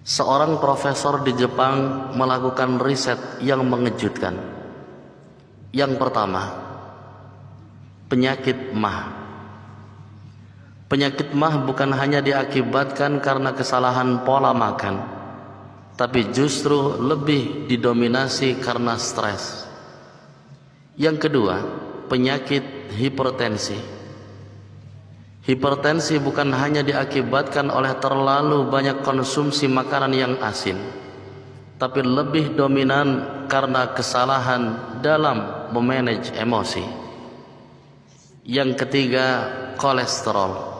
Seorang profesor di Jepang melakukan riset yang mengejutkan. Yang pertama, penyakit MAH. Penyakit MAH bukan hanya diakibatkan karena kesalahan pola makan, tapi justru lebih didominasi karena stres. Yang kedua, penyakit hipertensi. Hipertensi bukan hanya diakibatkan oleh terlalu banyak konsumsi makanan yang asin, tapi lebih dominan karena kesalahan dalam memanage emosi. Yang ketiga, kolesterol.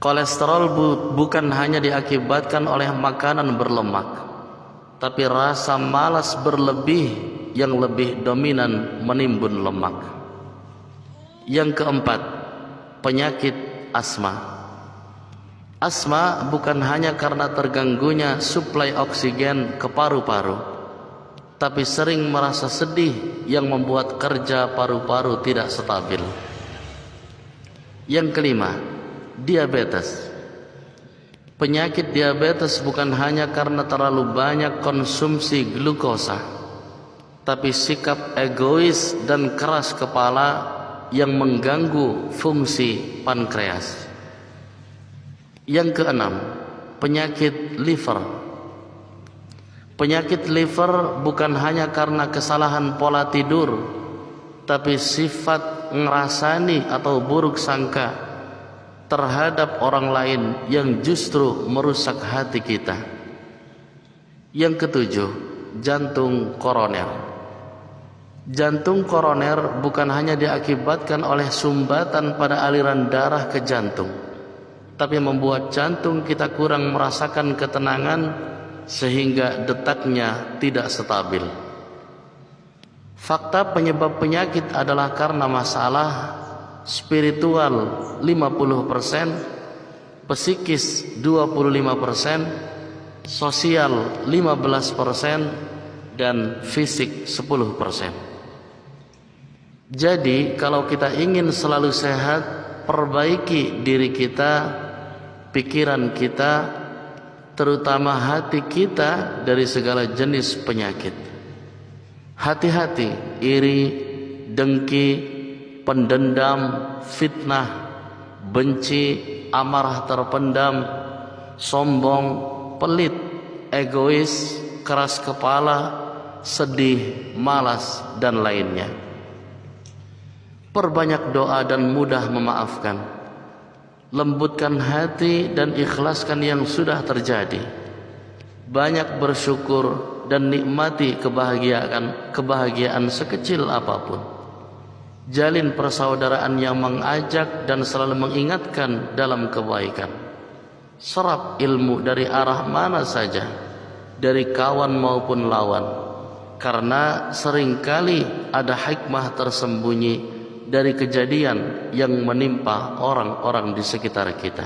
Kolesterol bukan hanya diakibatkan oleh makanan berlemak, tapi rasa malas berlebih yang lebih dominan menimbun lemak. Yang keempat, penyakit asma. Asma bukan hanya karena terganggunya suplai oksigen ke paru-paru, tapi sering merasa sedih yang membuat kerja paru-paru tidak stabil. Yang kelima, diabetes. Penyakit diabetes bukan hanya karena terlalu banyak konsumsi glukosa, tapi sikap egois dan keras kepala yang mengganggu fungsi pankreas. Yang keenam, penyakit liver. Penyakit liver bukan hanya karena kesalahan pola tidur, tapi sifat ngerasani atau buruk sangka terhadap orang lain yang justru merusak hati kita. Yang ketujuh, jantung koroner. Jantung koroner bukan hanya diakibatkan oleh sumbatan pada aliran darah ke jantung, tapi membuat jantung kita kurang merasakan ketenangan sehingga detaknya tidak stabil. Fakta penyebab penyakit adalah karena masalah spiritual 50%, psikis 25%, sosial 15%, dan fisik 10%. Jadi kalau kita ingin selalu sehat, perbaiki diri kita, pikiran kita, terutama hati kita dari segala jenis penyakit. Hati-hati iri, dengki, pendendam, fitnah, benci, amarah terpendam, sombong, pelit, egois, keras kepala, sedih, malas, dan lainnya. Perbanyak doa dan mudah memaafkan. Lembutkan hati dan ikhlaskan yang sudah terjadi. Banyak bersyukur dan nikmati kebahagiaan sekecil apapun. Jalin persaudaraan yang mengajak dan selalu mengingatkan dalam kebaikan. Serap ilmu dari arah mana saja, dari kawan maupun lawan, karena seringkali ada hikmah tersembunyi dari kejadian yang menimpa orang-orang di sekitar kita.